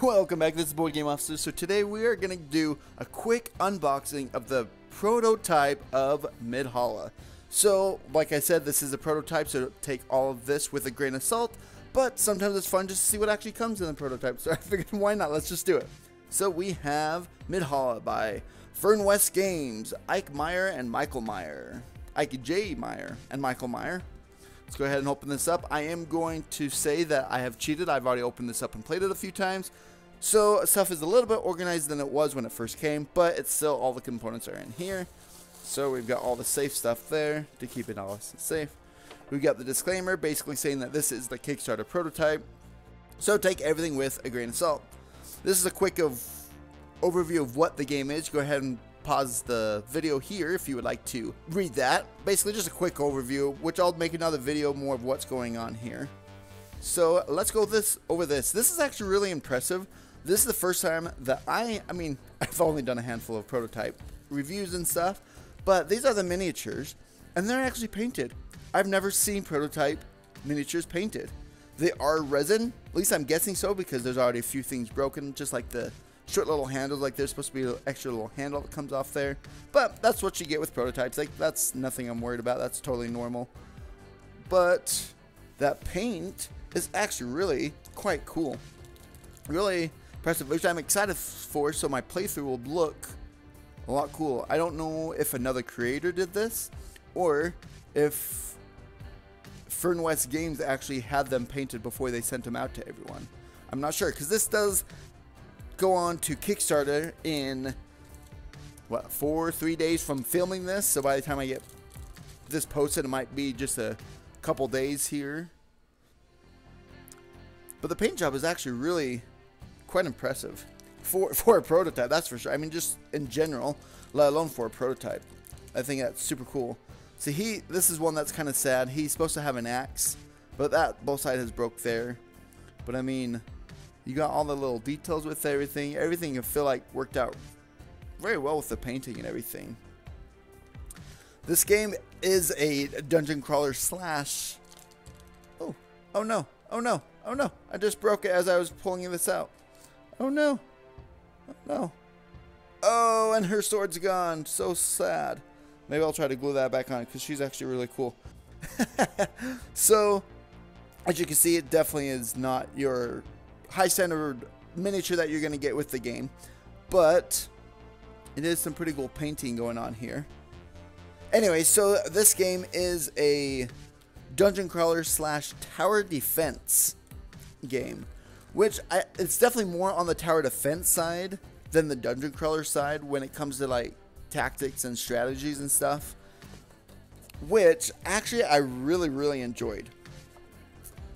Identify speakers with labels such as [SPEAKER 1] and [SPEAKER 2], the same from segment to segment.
[SPEAKER 1] Welcome back, this is Board Game Officer. So today we are going to do a quick unboxing of the prototype of Midhalla. So, like I said, this is a prototype, so take all of this with a grain of salt, but sometimes it's fun just to see what actually comes in the prototype, so I figured why not, let's just do it. So we have Midhalla by Fern West Games, Ike Meyer and Michael Meyer. Ike J. Meyer and Michael Meyer. Let's go ahead and open this up. I am going to say that I have cheated. I've already opened this up and played it a few times. So stuff is a little bit organized than it was when it first came, but it's still all the components are in here. So we've got all the safe stuff there to keep it all safe. We've got the disclaimer basically saying that this is the Kickstarter prototype. So take everything with a grain of salt. This is a quick overview of what the game is. Go ahead and pause the video here if you would like to read that. Basically just a quick overview, which I'll make another video more of what's going on here. So let's go over this. This is actually really impressive. This is the first time that I mean, I've only done a handful of prototype reviews and stuff, but these are the miniatures and they're actually painted. I've never seen prototype miniatures painted. They are resin, at least I'm guessing so, because there's already a few things broken, just like the short little handles. Like there's supposed to be an extra little handle that comes off there, but that's what you get with prototypes. Like that's nothing I'm worried about, that's totally normal. But that paint is actually really quite cool, really impressive, which I'm excited for, so my playthrough will look a lot cool. I don't know if another creator did this or if Fern West Games actually had them painted before they sent them out to everyone. I'm not sure, because this does go on to Kickstarter in what, 3 days from filming this, so by the time I get this posted it might be just a couple days here. But the paint job is actually really quite impressive for a prototype, that's for sure. I mean, just in general, let alone for a prototype. I think that's super cool. See, this is one that's kind of sad. He's supposed to have an axe, but that both sides has broke there. But I mean, you got all the little details with everything. Everything I feel like worked out very well with the painting and everything. This game is a dungeon crawler slash. Oh no. Oh no. Oh no. I just broke it as I was pulling this out. Oh no. Oh no. Oh, and her sword's gone. So sad. Maybe I'll try to glue that back on because she's actually really cool. So, as you can see, it definitely is not your high standard miniature that you're going to get with the game, but it is some pretty cool painting going on here. Anyway, so this game is a dungeon crawler slash tower defense game, which it's definitely more on the tower defense side than the dungeon crawler side when it comes to like tactics and strategies and stuff, which actually I really enjoyed.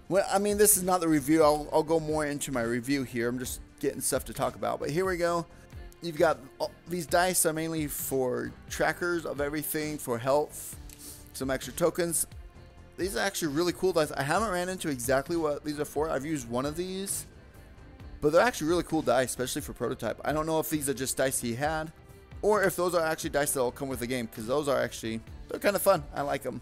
[SPEAKER 1] Well, I mean, this is not the review. I'll go more into my review here. I'm just getting stuff to talk about, but here we go. You've got these dice are mainly for trackers of everything, for health, some extra tokens. These are actually really cool dice. I haven't ran into exactly what these are for. I've used one of these, but they're actually really cool dice, especially for prototype. I don't know if these are just dice he had, or if those are actually dice that will come with the game, because those are actually, they're kind of fun. I like them.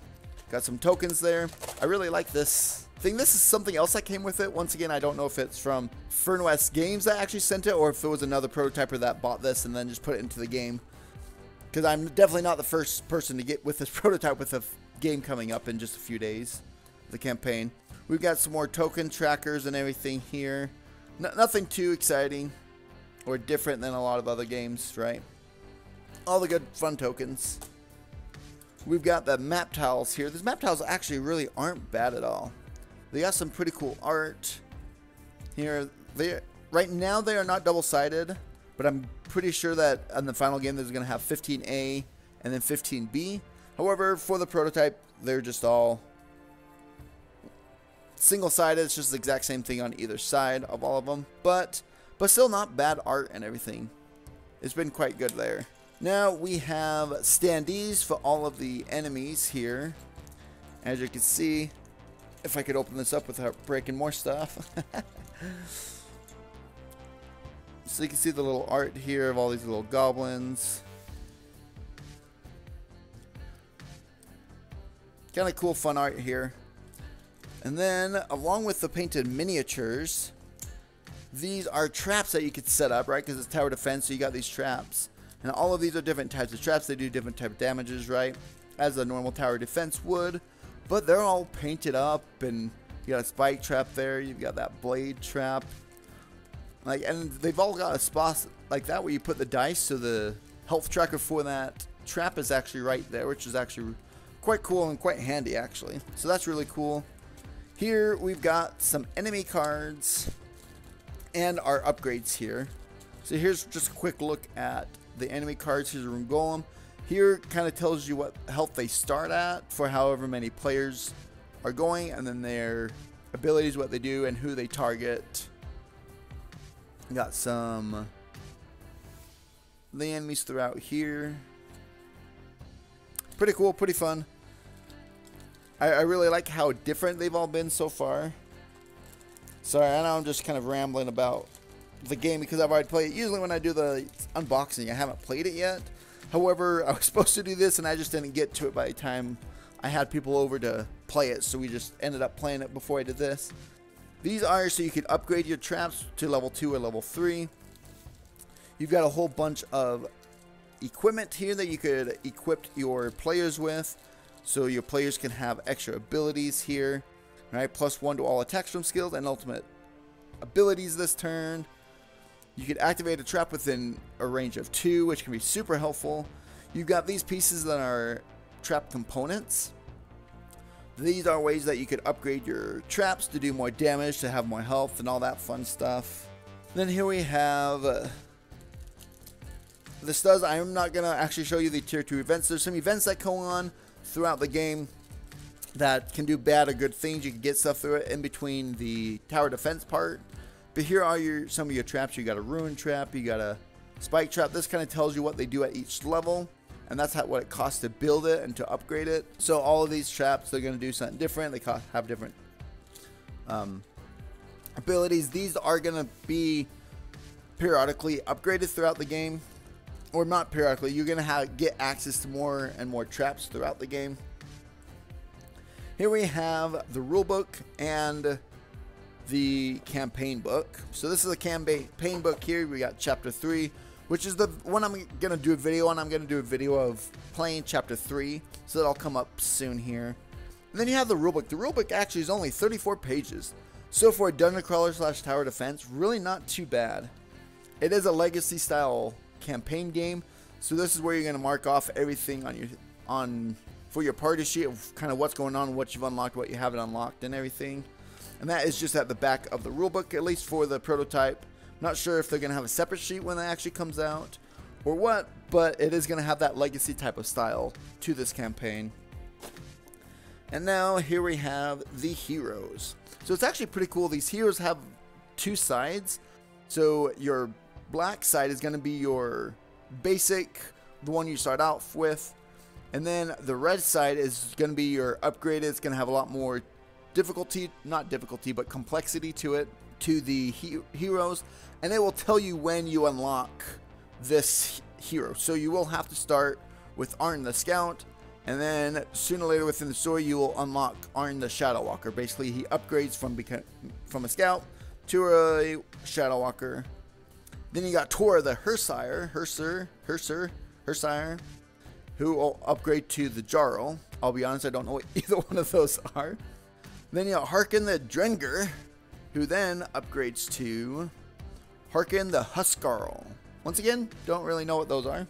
[SPEAKER 1] Got some tokens there. I really like this thing. This is something else that came with it. Once again, I don't know if it's from Fern West Games that actually sent it, or if it was another prototyper that bought this and then just put it into the game. Because I'm definitely not the first person to get with this prototype with a game coming up in just a few days. The campaign. We've got some more token trackers and everything here. Nothing too exciting or different than a lot of other games, right? All the good fun tokens. We've got the map tiles here. These map tiles actually really aren't bad at all. They got some pretty cool art here. Right now they are not double-sided, but I'm pretty sure that in the final game there's going to have 15A and then 15B. However, for the prototype, they're just all single-sided. It's just the exact same thing on either side of all of them, but still not bad art and everything. It's been quite good there. Now we have standees for all of the enemies here. As you can see, if I could open this up without breaking more stuff. So you can see the little art here of all these little goblins. Kind of cool fun art here. And then along with the painted miniatures, these are traps that you could set up, right? Because it's tower defense, so you got these traps. And all of these are different types of traps. They do different type of damages, right? As a normal tower defense would. But they're all painted up, and you got a spike trap there. You've got that blade trap. Like, and they've all got a spot like that where you put the dice, so the health tracker for that trap is actually right there, which is actually quite cool and quite handy, actually. So that's really cool. Here we've got some enemy cards and our upgrades here. So here's just a quick look at the enemy cards. Here's a Rune Golem. Here kind of tells you what health they start at for however many players are going, and then their abilities, what they do, and who they target. Got some the enemies throughout here. Pretty cool, pretty fun. I really like how different they've all been so far. Sorry, I know I'm just kind of rambling about the game because I've already played it. Usually when I do the unboxing, I haven't played it yet. However, I was supposed to do this and I just didn't get to it by the time I had people over to play it, so we just ended up playing it before I did this. These are so you can upgrade your traps to level 2 or level 3. You've got a whole bunch of equipment here that you could equip your players with, so your players can have extra abilities here, right? +1 to all attacks from skills and ultimate abilities this turn. You could activate a trap within a range of 2, which can be super helpful. You've got these pieces that are trap components. These are ways that you could upgrade your traps to do more damage, to have more health, and all that fun stuff. Then here we have the studs. I'm not going to actually show you the tier 2 events. There's some events that go on throughout the game that can do bad or good things. You can get stuff through it in between the tower defense part. But here are some of your traps. You got a ruin trap, you got a spike trap. This kind of tells you what they do at each level, and that's what it costs to build it and to upgrade it. So all of these traps, they're going to do something different. They have different abilities. These are going to be periodically upgraded throughout the game, or not periodically. You're going to get access to more and more traps throughout the game. Here we have the rulebook and the campaign book. So this is a campaign book here. We got chapter 3, which is the one I'm going to do a video on. I'm going to do a video of playing chapter 3, so that'll come up soon here. And then you have the rulebook. The rulebook actually is only 34 pages. So for a dungeon crawler / tower defense, really not too bad. It is a legacy style campaign game, so this is where you're going to mark off everything for your party sheet of kind of what's going on, what you've unlocked, what you haven't unlocked, and everything. And that is just at the back of the rulebook, at least for the prototype. Not sure if they're going to have a separate sheet when it actually comes out or what, but it is going to have that legacy type of style to this campaign. And now here we have the heroes. So it's actually pretty cool. These heroes have 2 sides. So your black side is going to be your basic, the one you start out with. And then the red side is going to be your upgraded. It's going to have a lot more difficulty, not difficulty, but complexity to it, to the heroes. And it will tell you when you unlock this hero. So you will have to start with Arn the Scout, and then sooner or later within the story you will unlock Arn the Shadow Walker. Basically he upgrades from a Scout to a Shadow Walker. Then you got Tora the Hersire, who will upgrade to the Jarl. I'll be honest, I don't know what either one of those are. Then you got Harkin the Drenger, who then upgrades to Harkin the Huskarl. Once again, don't really know what those are.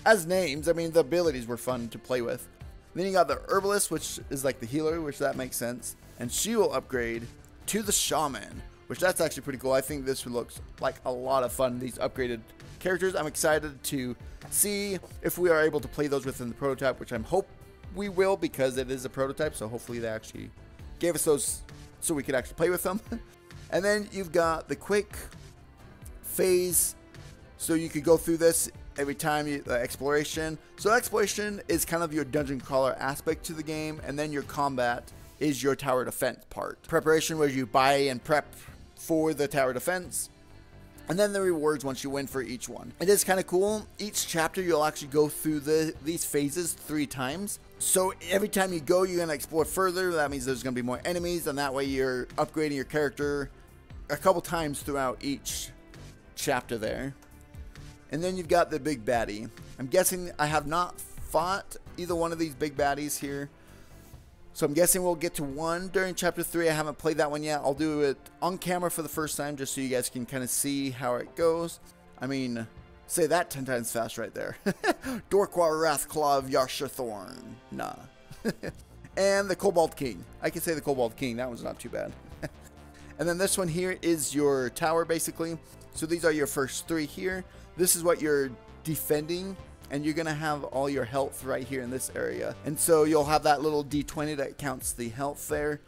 [SPEAKER 1] As names, I mean, the abilities were fun to play with. Then you got the Herbalist, which is like the healer, which that makes sense. And she will upgrade to the Shaman, which that's actually pretty cool. I think this looks like a lot of fun, these upgraded characters. I'm excited to see if we are able to play those within the prototype, which I hope we will, because it is a prototype, so hopefully they actually gave us those so we could actually play with them. And then you've got the quick phase, so you could go through this every time the exploration. So exploration is kind of your dungeon crawler aspect to the game, and then your combat is your tower defense part. Preparation, where you buy and prep for the tower defense, and then the rewards once you win for each one. It is kind of cool. Each chapter you'll actually go through these phases 3 times. So every time you go, you're going to explore further. That means there's going to be more enemies, and that way you're upgrading your character a couple times throughout each chapter there. And then you've got the big baddie. I'm guessing I have not fought either one of these big baddies here. So I'm guessing we'll get to one during chapter 3. I haven't played that one yet. I'll do it on camera for the first time just so you guys can kind of see how it goes. I mean, say that 10 times fast right there. Dorkwar Wrathclaw of Yarshathorn. Nah. And the Kobold King. I can say the Kobold King. That one's not too bad. And then this one here is your tower, basically. So these are your first 3 here. This is what you're defending. And you're going to have all your health right here in this area. And so you'll have that little D20 that counts the health there.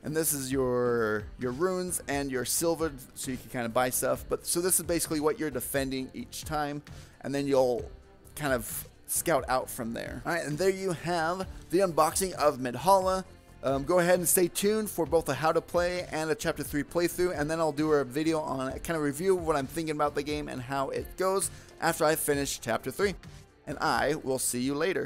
[SPEAKER 1] And this is your runes and your silver, so you can kind of buy stuff. But so this is basically what you're defending each time. And then you'll kind of scout out from there. All right, and there you have the unboxing of Midhalla. Go ahead and stay tuned for both a how to play and a chapter 3 playthrough, and then I'll do a video on a kind of review of what I'm thinking about the game and how it goes after I finish chapter 3. And I will see you later.